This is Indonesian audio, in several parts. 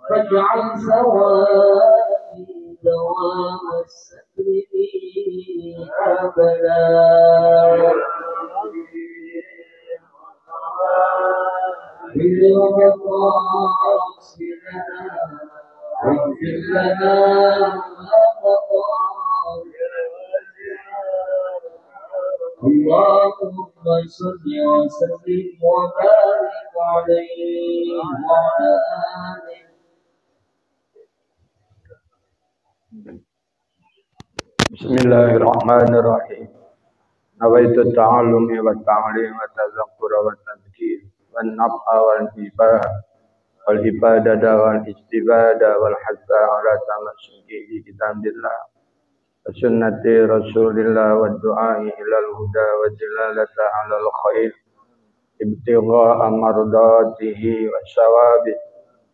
فاجعل ثوابي دوام الستر أبدا بمقاصدنا واغفر لنا ما مضى اللهم صل وسلم وبارك عليه وعلى آله. Bismillahirrahmanirrahim. Nawaitu ta'allumi wa ta'lim wa tazakkura wa tadhkir wa naf'a wal ibadata wal istibada wal hatta ala tamassuki bi kitabillah wa sunnati rasulillah wa du'ai ilal huda wa dilalata ala al khair ibtigha'a mardatihi wa sawabi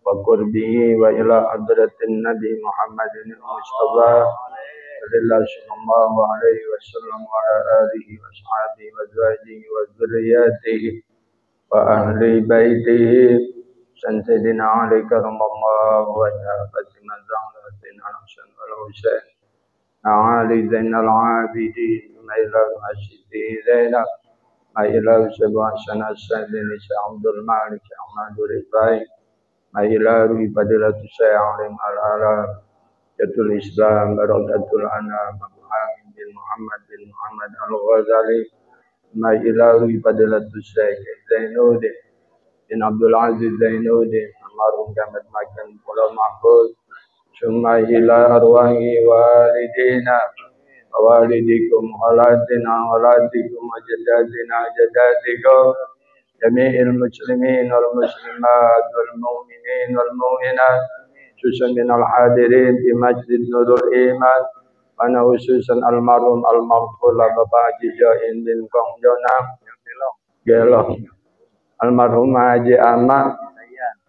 wa qurbihi wa ila hadratin nabi Muhammadin Mustafa sallallahu alaihi wasallam wa ala alihi wa sahbihi wa azwajihi wa dzurriyyatihi wa ahli baitihi sayyidina alaika ramallahu wa fatima zahratina hasan wal husain ali zainal abidin maila masjidi zainab maila sabah sana sayyidina Abdul Malik Ahmadur Rifai maila rubadilatu sayyidina al-ala Jatul Islam Barakatul Anam Muhammad bin Muhammad Al-Ghazali Ma'ilawi Fadilatul Syekh Zainuddin bin Abdul Aziz Zainuddin almarhum Gamat Makan Pulau Mahfuz Summa ila arwahi walidina walidikum walatina waladikum wajadatina jadadikum jami'il muslimin wal muslimat wal mu'minin wal mu'minat khususan minal hadirin di Masjid Nurul Iman mana khususan almarhum almarhumah Bapak Haji Jain bin Kong Jona Gelong almarhum Haji Ahmad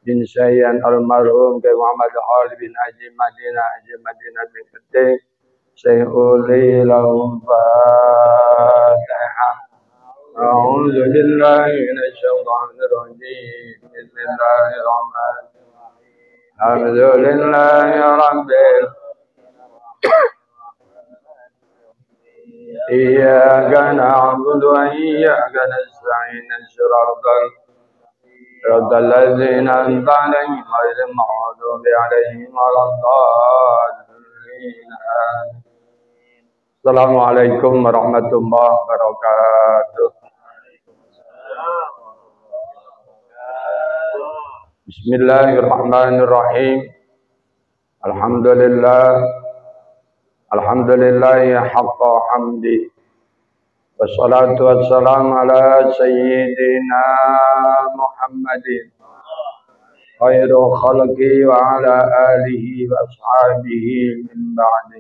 bin Sayyan almarhum Kiai Muhammad Khalid bin Haji Madinah bin Ketik Sayyuli lahum Fatihah A'udzu billahi minasyaitonir rajim Bismillahirrahmanirrahim Alhamdulillahi Rabbil Iyyaka na'budu wa iyyaka nasta'in Shiratal ladzina an'amta 'alaihim ghairil maghdubi 'alaihim waladdallin. Assalamualaikum warahmatullahi wabarakatuh. Bismillahirrahmanirrahim. Alhamdulillah haqqa hamdi Wassalatu wassalamu ala sayyidina Muhammadin khairu khalqi wa ala alihi wa ashabihi min ba'di.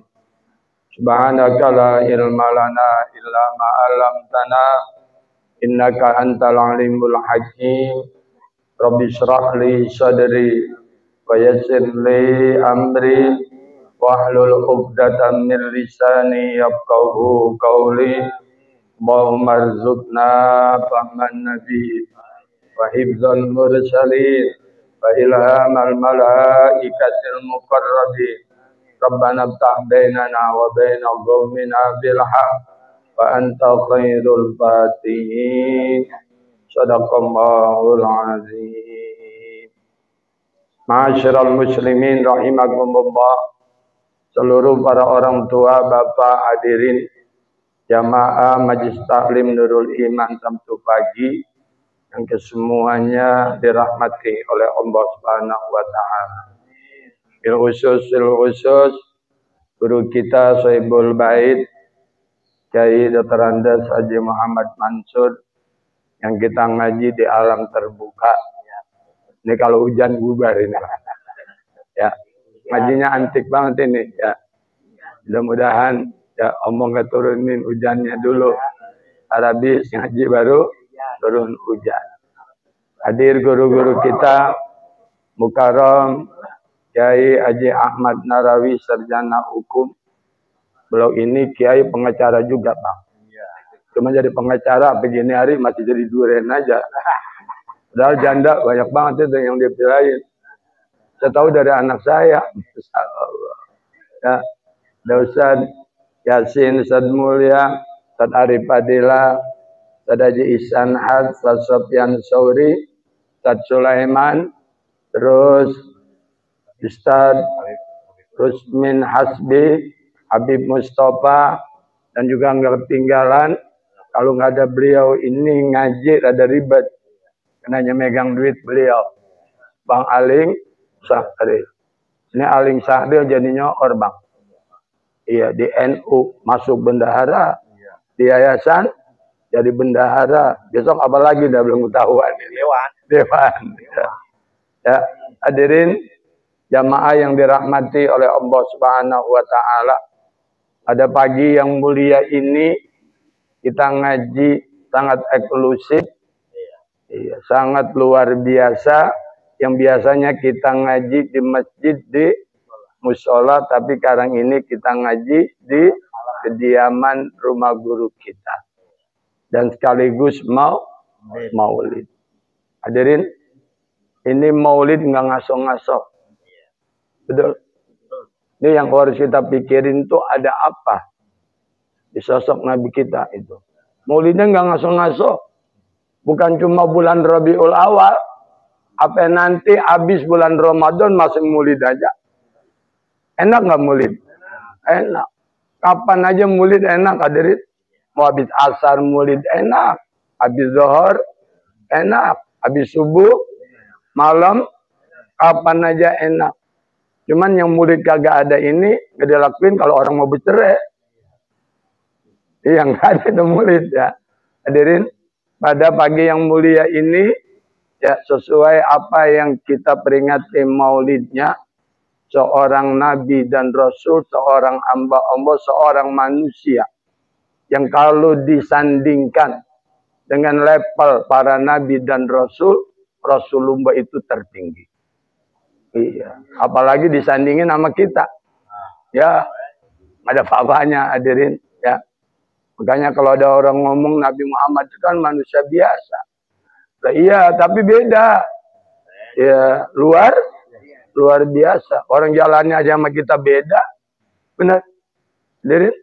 Subhanaka la ilma lana illa ma 'allamtana innaka antal alimul hakim. Rabbi shrah li sadri wa yassir li amri wahlul 'uqdatam min lisani yafqahu qawli. Allahumma rzuqna fahman nabi wa hifdzal mursalin wa ilhamal malaikatil muqarrabin. Rabbana iftah bainana wa baina qaumina bil haqq wa anta khairul fatihin. Shadaqallahul azim. Ma'asyiral muslimin rahimakumullah. Seluruh para orang tua, bapak, hadirin jamaah Majelis Taklim Nurul Iman Sabtu pagi yang kesemuanya dirahmati oleh Allah Subhanahu wa taala. Bil khusus guru kita Sohibul Bait Kiai Dr. Andes Haji Muhammad Mansur yang kita ngaji di alam terbuka. Ini kalau hujan bubar ini. Ya, ngajinya antik banget ini ya. Mudah-mudahan ya omong nggak turunin hujannya dulu. Habis ngaji baru turun hujan. Hadir guru-guru kita Mukarram Kiai Haji Ahmad Narawi Sarjana Hukum. Beliau ini Kiai pengacara juga, Bang. Cuma jadi pengacara begini hari masih jadi duren aja. Padahal janda banyak banget itu yang dipilihin. Saya tahu dari anak saya. Ya, ada Ustaz Yasin, Ustaz Mulia, Ustaz Arif Adila, Ustaz Haji Ihsan Had, Ustaz Sofyan Sauri, Ustaz Sulaiman, terus Ustaz Rusmin Hasbi, Habib Mustafa, dan juga nggak ketinggalan. Kalau nggak ada beliau ini ngaji rada ribet. Kenanya megang duit beliau. Bang Aling Sahril. Ini Aling Sahril jadinya Bang. Iya, di NU masuk bendahara, di yayasan jadi bendahara. Besok apa lagi dah belum ketahuan. Dewan. Ya, hadirin jamaah yang dirahmati oleh Allah Subhanahu wa taala. Pada pagi yang mulia ini kita ngaji sangat eksklusif. Iya, sangat luar biasa. Yang biasanya kita ngaji di masjid di musola, tapi sekarang ini kita ngaji di kediaman rumah guru kita. Dan sekaligus maulid. Hadirin, ini maulid nggak ngaso-ngaso. Betul? Ini yang harus kita pikirin tuh ada apa di sosok Nabi kita itu. Maulidnya nggak ngaso-ngaso. Bukan cuma bulan Rabiul Awal. Apa nanti habis bulan Ramadan masih maulid aja. Enak nggak maulid? Enak. Kapan aja maulid enak, hadirin. Mau habis asar maulid enak. Habis zuhur enak. Habis subuh, malam, kapan aja enak. Cuman yang maulid kagak ada ini, gak dilakuin kalau orang mau bercerai. Yang ada itu maulid ya. Hadirin, pada pagi yang mulia ini, ya sesuai apa yang kita peringati maulidnya, seorang nabi dan rasul, seorang hamba Allah, seorang manusia yang kalau disandingkan dengan level para nabi dan rasul, Rasulullah itu tertinggi. Iya, apalagi disandingin sama kita. Ya, ada apa-apanya hadirin ya. Makanya kalau ada orang ngomong Nabi Muhammad itu kan manusia biasa. Nah, iya, tapi beda. Ya, luar biasa. Orang jalannya aja sama kita beda. Benar. Jadi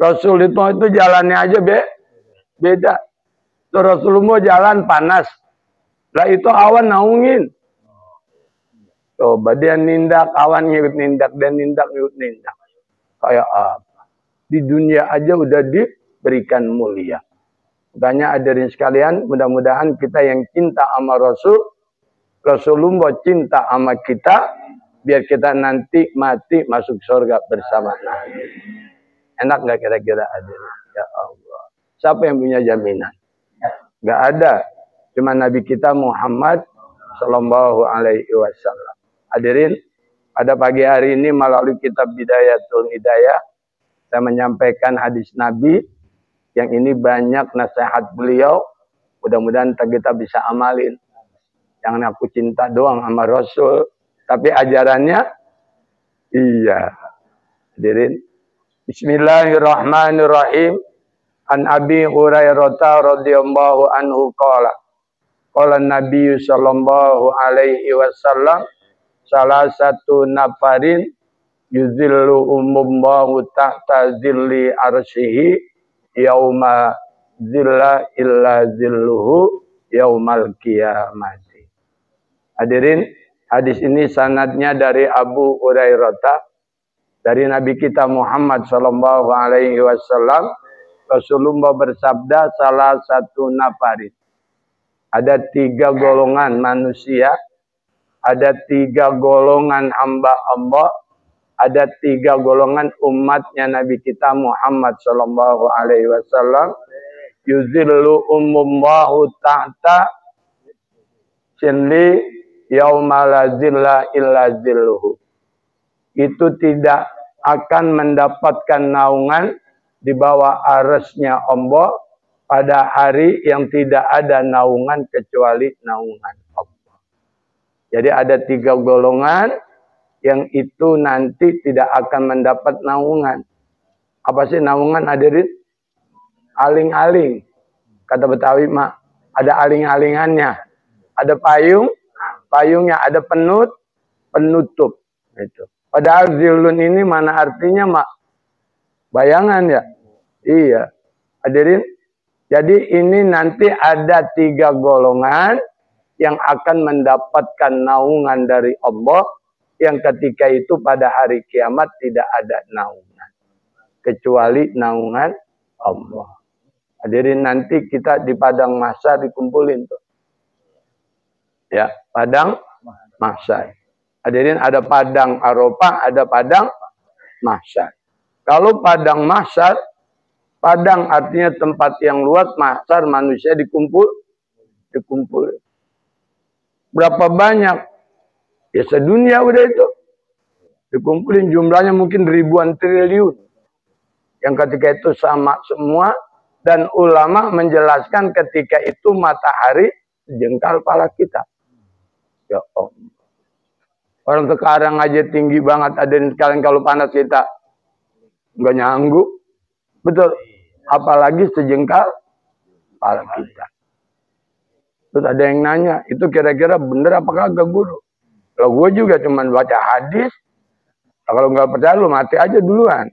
Rasul itu jalannya aja beda. Itu Rasulullah jalan panas. Lah itu awan naungin. Coba dia nindak, awan ngikut nindak, dan nindak ngikut nindak. Kayak apa? Di dunia aja udah diberikan mulia. Makanya hadirin sekalian, mudah-mudahan kita yang cinta sama Rasul, Rasulullah cinta sama kita, biar kita nanti mati masuk surga bersama Nabi. Enak nggak kira-kira hadirin? Ya Allah. Siapa yang punya jaminan? Nggak ada. Cuma Nabi kita Muhammad Sallallahu Alaihi Wasallam. Hadirin, pada pagi hari ini melalui kitab Bidayatul Hidayah, saya menyampaikan hadis Nabi yang ini banyak nasihat beliau. Mudah-mudahan kita bisa amalin. Jangan aku cinta doang sama Rasul, tapi ajarannya iya. Hadirin, Bismillahirrahmanirrahim. An Abi Hurairah radhiyallahu anhu qala qala Nabi sallallahu alaihi wasallam salah satu nafarin yuzillu umumullahu tahta zilli arsyihi yauma zilla illa zilluhu yaumal qiyamati. Hadirin, hadis ini sanadnya dari Abu Hurairah dari Nabi kita Muhammad sallallahu alaihi wasallam. Rasulullah bersabda, salah satu nafarin. Ada 3 golongan manusia, ada 3 golongan hamba Allah, ada 3 golongan umatnya Nabi kita Muhammad sallallahu alaihi wasallam. Yuzillu umumullahu ta'ta zilli yauma la zilla illa zilluhu. Itu tidak akan mendapatkan naungan di bawah arasnya Allah pada hari yang tidak ada naungan kecuali naungan Allah. Jadi ada 3 golongan yang itu nanti tidak akan mendapat naungan. Apa sih naungan, hadirin? Aling-aling. Kata Betawi mak, ada aling-alingannya. Ada payung, payungnya ada penutup. Itu. Padahal zilun ini mana artinya mak? Bayangan ya? Iya. Hadirin, jadi ini nanti ada 3 golongan yang akan mendapatkan naungan dari Allah, yang ketika itu pada hari kiamat tidak ada naungan kecuali naungan Allah. Hadirin, nanti kita di padang mahsyar dikumpulin tuh. Ya, padang mahsyar. Hadirin, ada padang Arafah, ada padang mahsyar. Kalau padang mahsyar, padang artinya tempat yang luas, mahsyar manusia dikumpul. Berapa banyak? Ya sedunia udah itu. Dikumpulin, jumlahnya mungkin ribuan triliun. Yang ketika itu sama semua, dan ulama menjelaskan ketika itu matahari sejengkal pala kita. Ya Allah. Orang sekarang aja tinggi banget, ada sekalian kalau panas kita nggak nyanggup. Betul. Apalagi sejengkal kepala kita. Terus ada yang nanya, itu kira-kira bener apakah kagak guru? Kalau gue juga cuman baca hadis. Kalau nggak percaya lu mati aja duluan.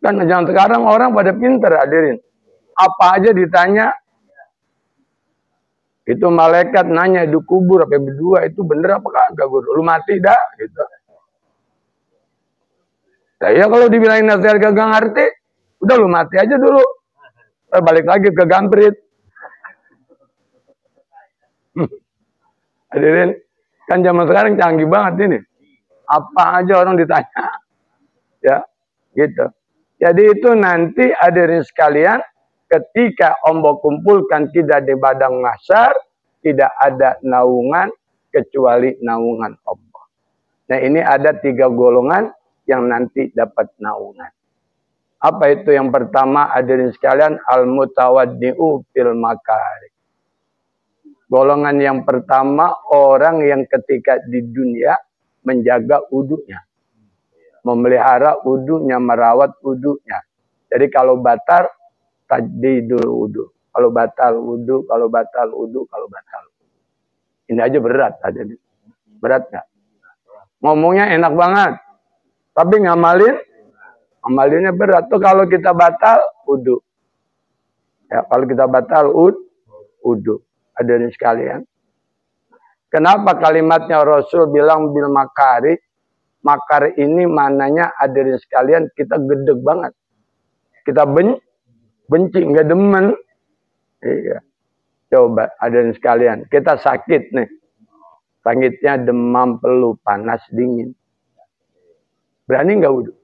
Kan jangan sekarang orang pada pinter, hadirin. Apa aja ditanya. Itu malaikat nanya di kubur apa berdua, itu bener apakah kagak guru? Lu mati dah gitu. Ya kalau dibilangin nasihat kagak ngerti, udah lu mati aja dulu. Balik lagi ke gamprit. Hadirin, kan zaman sekarang canggih banget ini. Apa aja orang ditanya. Ya, gitu. Jadi itu nanti hadirin sekalian, ketika Allah kumpulkan kita di padang mahsyar, tidak ada naungan kecuali naungan Allah. Nah, ini ada 3 golongan yang nanti dapat naungan. Apa itu? Yang pertama, hadirin sekalian, al-mutawaddi'u fil makari. Golongan yang pertama, orang yang ketika di dunia menjaga wudunya. Memelihara wudunya, merawat wudunya. Jadi kalau batal, tajdidul wudu. Kalau batal wudu, kalau batal wudu, kalau batal. Ini aja berat. Berat nggak? Ngomongnya enak banget. Tapi ngamalinnya berat. Tuh kalau kita batal, wudu. Ya, kalau kita batal, wudu. Hadirin sekalian. Kenapa kalimatnya Rasul bilang bil makari? Makar ini mananya hadirin sekalian, kita gedeg banget. Kita benci, nggak demen. Iya. Coba hadirin sekalian, kita sakit nih. Sakitnya demam, flu, panas, dingin. Berani nggak wudu?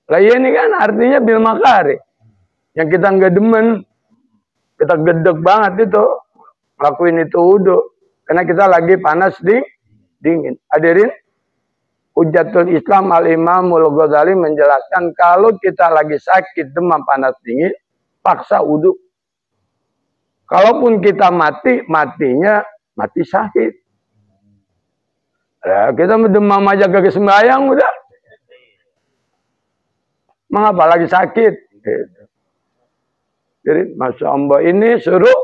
Lah iya ini kan artinya bil makari. Yang kita nggak demen, kita gedek banget itu lakuin itu wudhu. Karena kita lagi panas dingin. Hadirin, Hujjatul Islam Al-Imamul Ghazali menjelaskan kalau kita lagi sakit demam panas dingin, paksa wudhu. Kalaupun kita mati, matinya mati syahid. Ya, kita demam aja gak sembahyang udah. Mengapa lagi sakit? Gitu. Jadi Masya Allah ini suruh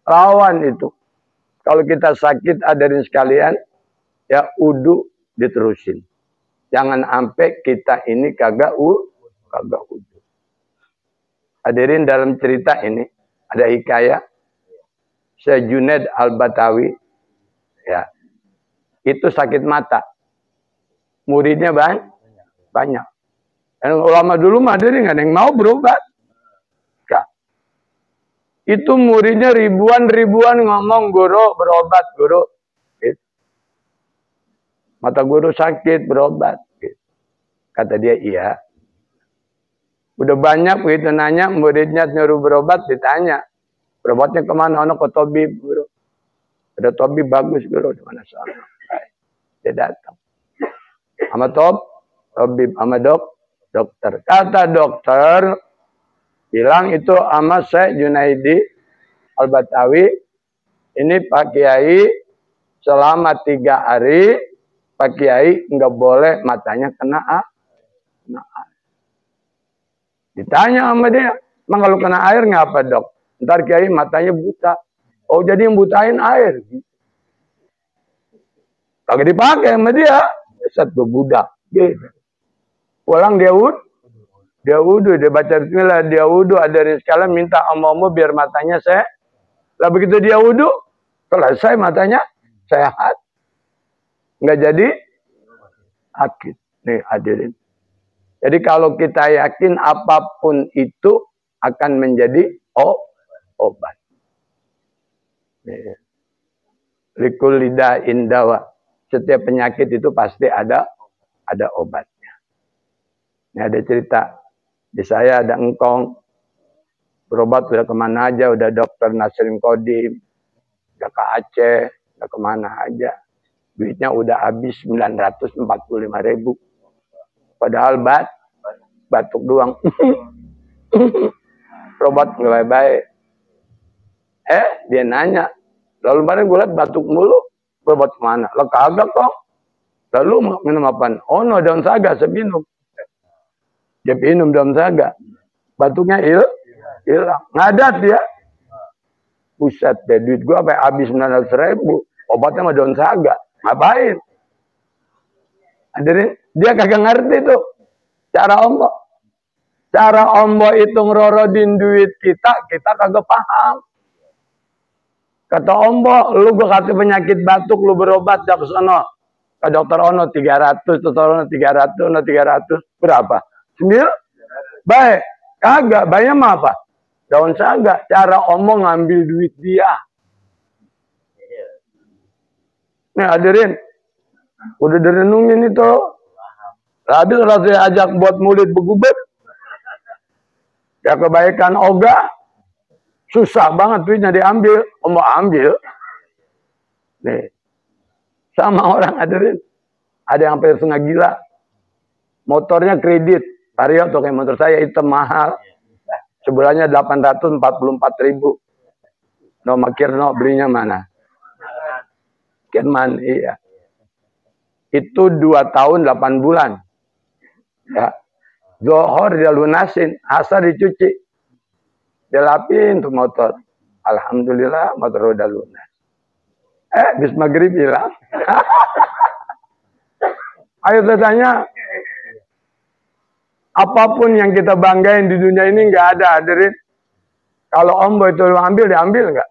lawan itu. Kalau kita sakit hadirin sekalian, ya wudhu diterusin. Jangan sampai kita ini kagak wudhu. Hadirin dalam cerita ini ada hikayah Syekh Junaid Al-Batawi, ya, itu sakit mata. Muridnya banyak. Dan ulama dulu mah hadirin nggak ada yang mau berobat. Gak. Itu muridnya ribuan ngomong, guru berobat, guru. Gitu. Mata guru sakit, berobat. Gitu. Kata dia, iya. Udah banyak begitu nanya, muridnya nyuruh berobat, ditanya. Berobatnya kemana? Anak ke tabib, guru. Ada tabib bagus, guru. Di mana sana? Dia datang. Sama tabib, sama dokter. Kata dokter, bilang itu sama Syekh Junaidi Al-Batawi, ini Pak Kiai selama 3 hari, Pak Kiai nggak boleh matanya kena air. Ditanya sama dia, emang kalau kena air ngapa dok? Ntar Kiai matanya buta. Oh jadi yang butain air. Kagak dipakai sama dia. Satu budak. Gitu. Pulang dia wudhu, dia baca bismillah, dia wudhu, ada sekalian minta omonganmu biar matanya sehat. Lah begitu dia wudhu, selesai matanya sehat. Nggak jadi sakit. Nih hadirin. Jadi kalau kita yakin apapun itu akan menjadi obat. Likul lida'in dawa. Setiap penyakit itu pasti ada obatnya. Ini ada cerita. Di saya ada engkong. Berobat udah kemana aja. Udah dokter Nasrin Kodim. Udah ke Aceh. Udah kemana aja. Duitnya udah habis 945.000. Padahal batuk doang. Berobat mulai baik. Dia nanya. Lalu kemarin gue liat batuk mulu. Berobat kemana? Lah kagak kok. Lalu minum apaan? Oh no, daun saga seminum. Dia minum daun saga. Batuknya hilang. Ngadat dia. Buset deh, duit gue sampai habis 900.000. Obatnya sama daun saga. Ngapain? Hadirin, dia kagak ngerti tuh. Cara ombo. Cara ombo itu ngerorodin duit kita kagak paham. Kata ombo, lu gue kasih penyakit batuk, lu berobat, dah ke sono. Ke dokter Ono 300, dokter Ono 300, Ono 300. Berapa? 9? Baik. Kagak, bayarnya mah apa? Daun saga. Cara ombo ngambil duit dia. Nih hadirin. Udah direnungin itu. Habis kalau saya ajak buat murid begubet. Ya kebaikan ogah. Susah banget duitnya diambil. Ombo ambil. Nih. Sama orang hadirin. Ada yang sampai setengah gila. Motornya kredit. Vario tuh kayak motor saya itu mahal. Sebulannya 844.000. No makir no belinya mana? Kerman, iya. Itu 2 tahun 8 bulan. Ya. Zohor dia lunasin, asar dicuci. Dia lapin tuh motor. Alhamdulillah motor udah lunas. Bis maghrib hilang. Ayo saya tanya. Apapun yang kita banggain di dunia ini nggak ada, hadirin. Kalau ombo itu ambil, diambil nggak?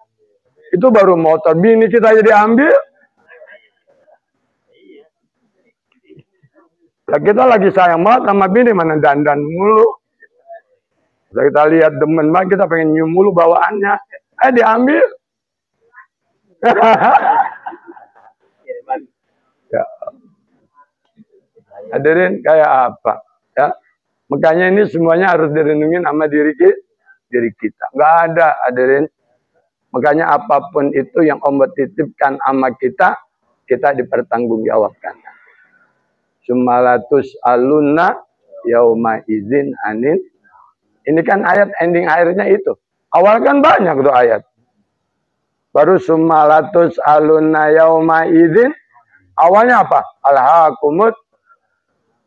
Itu baru motor. Bini kita jadi ambil. Ya kita lagi sayang banget sama bini, mana dandan mulu. Kita lihat demen banget, kita pengen nyium mulu bawaannya. Diambil. Ya. Hadirin kayak apa? Ya. Makanya ini semuanya harus direnungin sama diri kita. Nggak ada, hadirin. Makanya apapun itu yang Allah titipkan sama kita dipertanggungjawabkan. Sumalatus aluna yauma izin anin. Ini kan ayat ending akhirnya itu. Awal kan banyak tuh ayat. Baru sumalatus aluna yauma izin. Awalnya apa? Alhaakumut.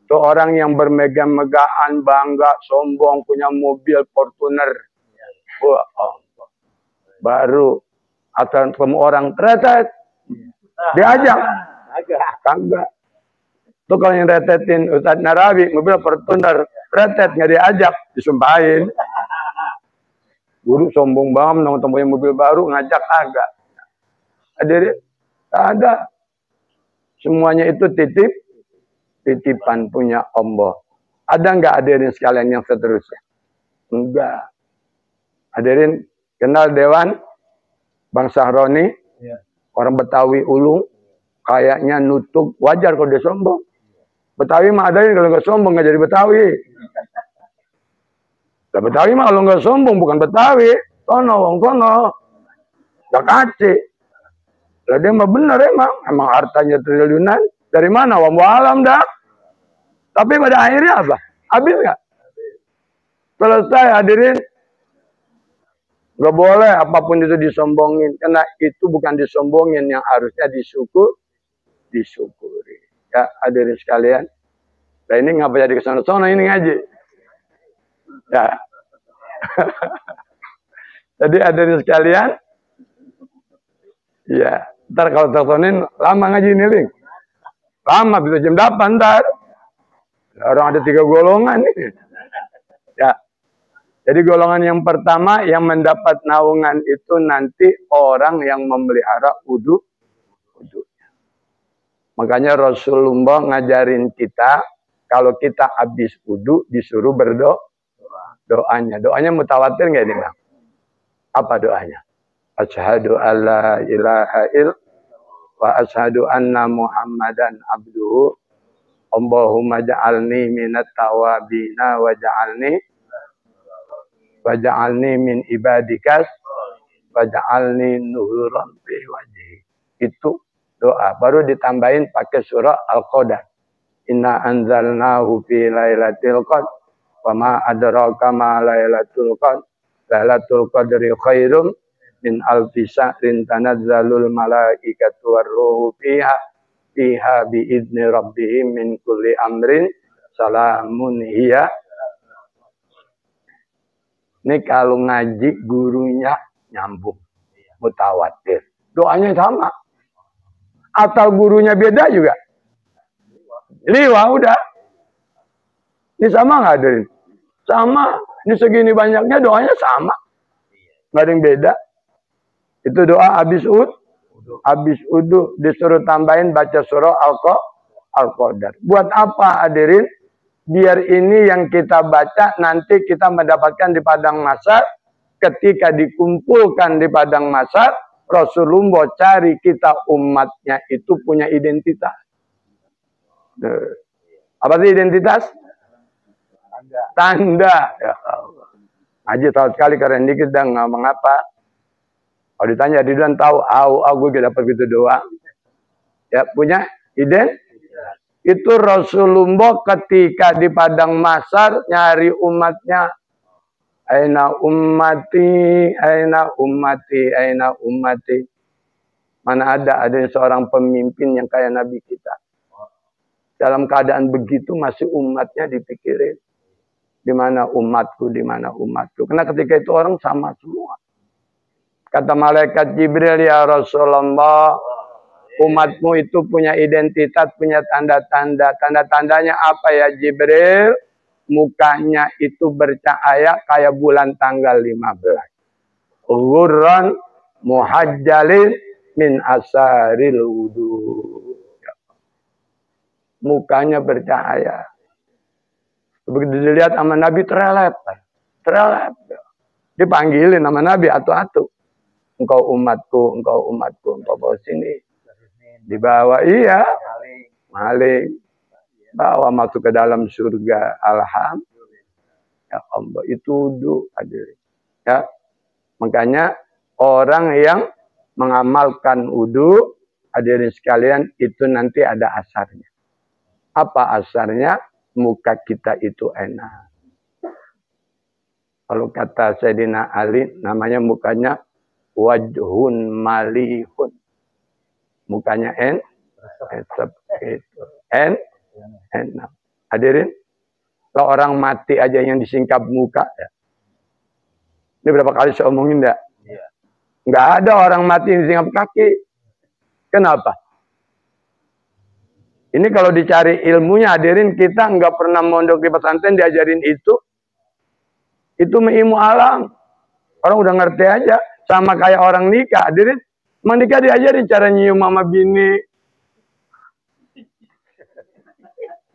Tuh orang yang bermegah-megahan, bangga, sombong, punya mobil Fortuner. Wah, baru akan ketemu orang retet. Diajak. Kagak. Tuh kalau yang retetin Ustadz Narawi, mobil Fortuner, retet, nggak diajak, disumpahin. Guru sombong banget, temuin mobil baru, ngajak agak. Ada. Semuanya itu titipan punya Allah. Ada nggak hadirin sekalian yang seterusnya? Enggak. Hadirin kenal Dewan Bang Sahroni, orang Betawi Ulung, kayaknya nutup, wajar kalau dia sombong. Betawi mah ada kalau nggak sombong nggak jadi Betawi. Nah, Betawi mah kalau nggak sombong bukan Betawi, wong kono, nggak kaci. Lah dia mah bener emang hartanya triliunan. Dari mana? Wambu alam dah. Tapi pada akhirnya apa? Habis nggak? Selesai hadirin. Nggak boleh apapun itu disombongin. Karena itu bukan disombongin, yang harusnya disyukuri. Ya hadirin sekalian. Nah ini ngapa jadi kesana-sana ini ngaji? Ya. Jadi hadirin sekalian. Ya. Ntar kalau teleponin lama ngaji ini, Ling. Lama, bisa jam 8 ntar. Orang ada 3 golongan nih. Ya. Jadi golongan yang pertama yang mendapat naungan itu nanti orang yang memelihara wudu. Makanya Rasulullah ngajarin kita, kalau kita habis wudu disuruh doanya. Doanya mutawatir nggak ini, Bang? Apa doanya? Asyhadu alla ilaha illallah wa asyhadu anna Muhammadan abduhu. Allahumma ja'alni minat tawabina waj'alni min ibadikas waj'alni nuhuran fi wajhi. Itu doa. Baru ditambahin pakai surah Al-Qadar. Inna anzalnahu fi lailatul qadr wa ma adraka ma lailatul qadr. Lailatul qadri khairum min alfi syahrin tanazzalul malaikatu warruhu fiha biidzni rabbihim min kulli amrin salamun hiya. Ini kalau ngaji gurunya nyambung, mutawatir. Doanya sama. Atau gurunya beda juga. Liwa udah. Ini sama nggak hadirin? Sama. Ini segini banyaknya doanya sama. Nggak ada yang beda. Itu doa habis udu disuruh tambahin baca surah Al-Qadar. Buat apa hadirin? Biar ini yang kita baca nanti kita mendapatkan di padang mahsyar. Ketika dikumpulkan di padang mahsyar, Rasulullah cari kita umatnya itu punya identitas. Apa sih identitas? Tanda. Ya Allah. Ngaji tahu sekali keren dikit dan ngomong apa. Kalau ditanya di dalam tahu, aku dapat gitu doang. Ya punya identitas. Itu Rasulullah ketika di padang mahsyar nyari umatnya. Aina ummati, aina ummati, aina ummati. Mana ada seorang pemimpin yang kayak Nabi kita. Dalam keadaan begitu masih umatnya dipikirin. Di mana umatku, di mana umatku. Karena ketika itu orang sama semua. Kata malaikat Jibril, ya Rasulullah, umatmu itu punya identitas, punya tanda-tanda. Tanda-tandanya apa ya Jibril? Mukanya itu bercahaya kayak bulan tanggal 15. Ghurran muhajjalin min asaril wudu. Mukanya bercahaya. Begitu dilihat sama Nabi terelep. Dipanggilin sama Nabi atu-atu. Engkau umatku, engkau bawa sini. Dibawa, iya. Maling. Bawa masuk ke dalam surga. Alhamdulillah. Ya Allah, itu wudu hadirin. Ya. Makanya orang yang mengamalkan wudu, hadirin sekalian, itu nanti ada asarnya. Apa asarnya? Muka kita itu enak. Kalau kata Sayyidina Ali, namanya mukanya wajhun malihun. Mukanya enak. Hadirin, kalau orang mati aja yang disingkap muka, ya. Ini berapa kali saya omongin enggak? Nggak ada orang mati yang disingkap kaki. Kenapa? Ini kalau dicari ilmunya, hadirin, kita nggak pernah mondok di pesantren diajarin itu. Itu ilmu alam. Orang udah ngerti aja. Sama kayak orang nikah. Hadirin, nikah diajarin cara nyium mama bini.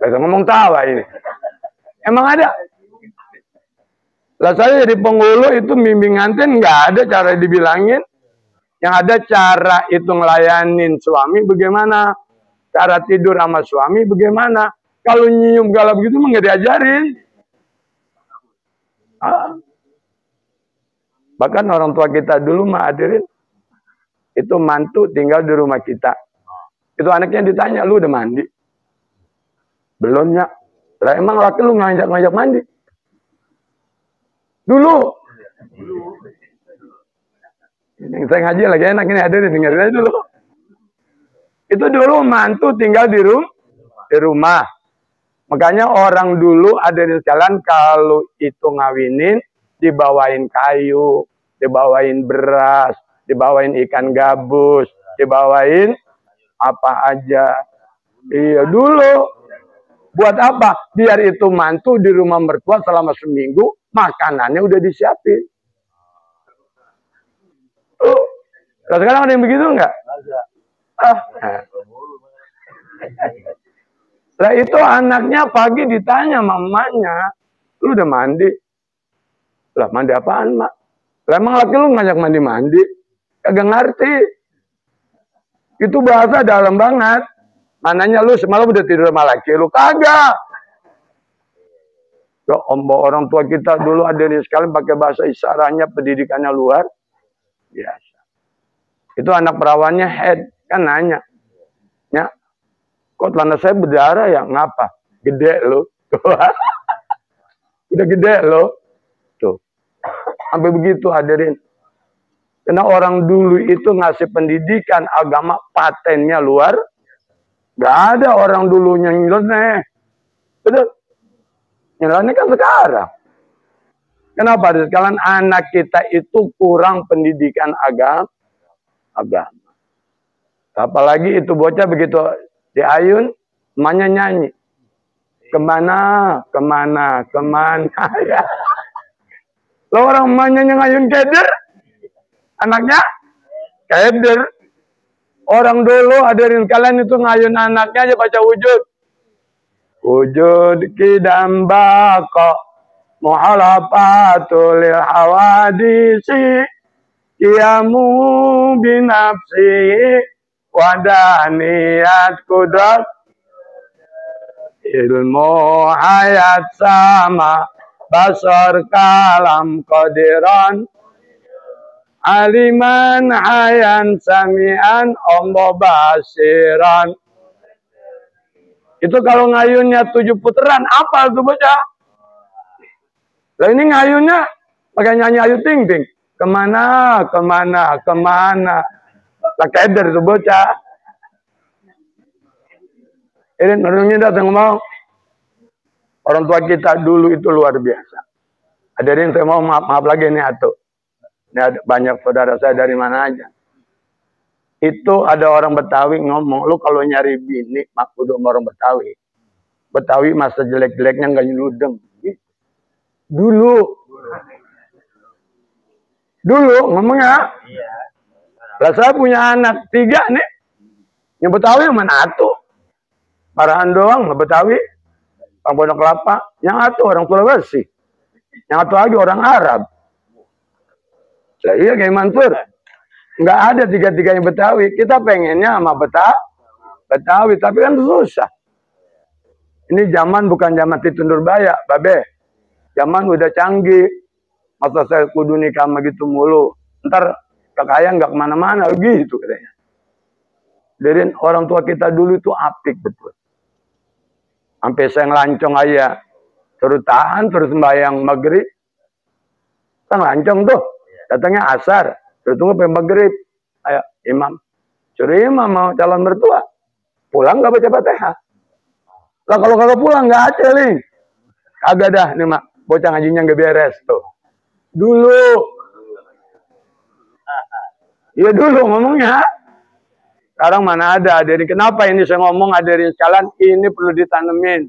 Gak ngomong tawa ini. Emang ada? Lah saya jadi penghulu itu bimbing ngantin nggak ada cara dibilangin. Yang ada cara itu ngelayanin suami bagaimana. Cara tidur sama suami bagaimana. Kalau nyium galap gitu emang nggak diajarin. Bahkan orang tua kita dulu mah hadirin. Itu mantu tinggal di rumah kita. Itu anaknya ditanya, lu udah mandi? Belumnya. Lah emang laki lu ngajak mandi? Dulu. Ini saya ngaji lagi enak ini hadirin, dengerin aja dulu. Itu dulu mantu tinggal di rumah. Makanya orang dulu hadirin sekalian kalau itu ngawinin dibawain kayu, dibawain beras, dibawain ikan gabus, dibawain apa aja. Iya dulu. Buat apa? Biar itu mantu di rumah mertua selama seminggu, makanannya udah disiapin. Sekarang ada yang begitu enggak? Nah itu anaknya pagi ditanya mamanya, lu udah mandi? Lah mandi apaan mak? Lah emang laki lu ngajak mandi? Kagak ngerti. Itu bahasa dalam banget. Mananya lu semalam udah tidur sama laki lu? Kagak. Ya orang tua kita dulu ada di sekalian pakai bahasa isyaratnya, pendidikannya luar biasa. Itu anak perawannya head kan nanya, ya, kok celana saya berdarah ya? Ngapa? Gede lo. Udah gede lo. Tuh. Sampai begitu hadirin. Karena orang dulu itu ngasih pendidikan agama patennya luar. Gak ada orang dulunya nyeleneh. Betul. Nyeleneh kan sekarang. Kenapa? Sekalian anak kita itu kurang pendidikan agama. Apalagi itu bocah begitu diayun, emaknya nyanyi. Kemana? Ya. Lo orang emaknya yang ngayun keder, anaknya keder. Orang dulu hadirin kalian itu ngayun anaknya aja baca wujud. Wujud kidam bako muhalafatul hawadisi kiamu binafsi wadaniyat kudrat ilmu hayat sama basar kalam qadiran aliman hayan samian ombo basiran. Itu kalau ngayunnya 7 putaran apa tuh bocah? Lah ini ngayunnya pakai nyanyi ayu ting ting. Kemana? Lah keder tuh bocah. Ini menurutnya datang ngomong. Orang tua kita dulu itu luar biasa. Hadirin saya mau maaf lagi nih atuh. Ini ada banyak saudara saya dari mana aja. Itu ada orang Betawi ngomong, lu kalau nyari bini, mak udah orang Betawi. Betawi masa jelek-jeleknya nggak nyeludeng. Dulu ngomongnya. Lah saya punya anak 3 nih. Yang Betawi mana atuh? Parahan doang, Betawi. Orang Pondok Kelapa. Yang atuh orang Sulawesi. Yang atuh lagi orang Arab. Lah iya kayak Mansur. Nggak ada 3-3 yang Betawi. Kita pengennya sama Betawi. Tapi kan susah. Ini zaman bukan zaman Titi Nurbaya, Babe. Zaman udah canggih. Masa saya kudu nikah gitu mulu. Ntar kakak nggak kemana-mana gitu katanya. Dari orang tua kita dulu itu apik betul. Sampai saya ngelancong aja. Terus tahan, terus sembahyang maghrib. Kan ngelancong tuh. Datangnya asar. Terus tunggu sampai maghrib. Ayo imam. Suruh imam mau calon mertua. Pulang nggak baca Fatihah. Lah kalau kagak pulang nggak ada nih. Kagak dah nih mak. Bocah ngajinya nggak beres tuh. Dulu. Iya dulu ngomongnya. Sekarang mana ada hadirin. Kenapa ini saya ngomong hadirin sekalian? Ini perlu ditanemin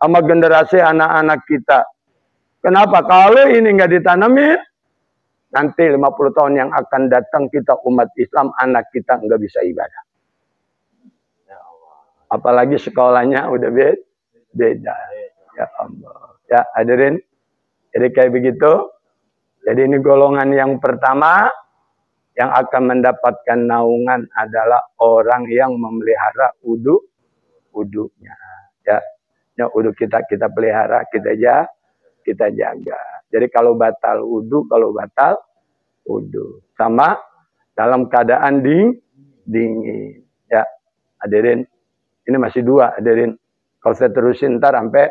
sama generasi anak-anak kita. Kenapa? Kalau ini nggak ditanemin, nanti 50 tahun yang akan datang kita umat Islam, anak kita nggak bisa ibadah. Apalagi sekolahnya udah beda. Ya Allah. Ya hadirin. Jadi kayak begitu. Jadi ini golongan yang pertama yang akan mendapatkan naungan adalah orang yang memelihara wudunya. Ya wudu kita pelihara, kita jaga. Jadi kalau batal wudu. Sama dalam keadaan dingin. Ya hadirin. Ini masih 2 hadirin. Kalau saya terusin ntar sampai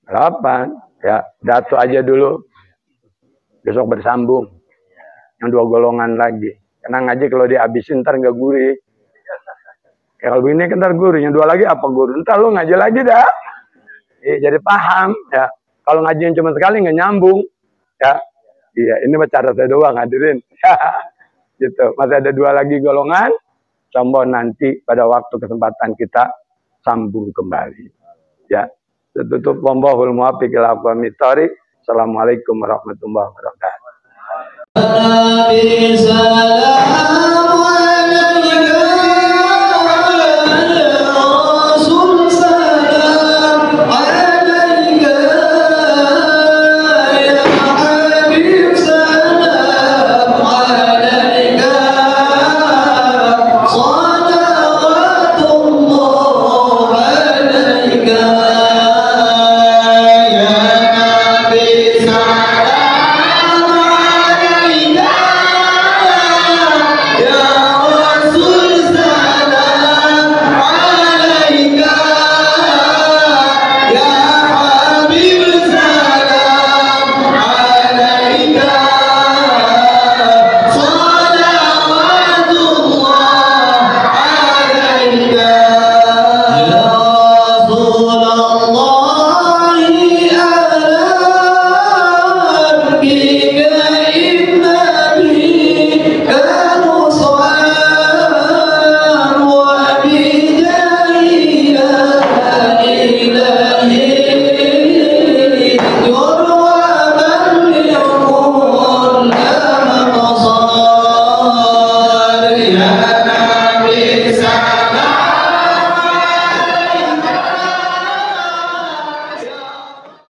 8. Ya datu aja dulu. Besok bersambung. Yang 2 golongan lagi. Karena ngaji kalau dihabisin ntar nggak gurih. Ya kalau ini kan ntar gurih. Yang 2 lagi apa gurih? Ntar lu ngaji lagi dah. Jadi paham. Ya. Kalau ngajiin cuma sekali nggak nyambung. Ya. Iya ini cara saya doang hadirin. Gitu. Masih ada 2 lagi golongan. Coba nanti pada waktu kesempatan kita sambung kembali. Ya. Tutup wallahul muwaffiq ila aqwamit thoriq. Assalamualaikum warahmatullahi wabarakatuh.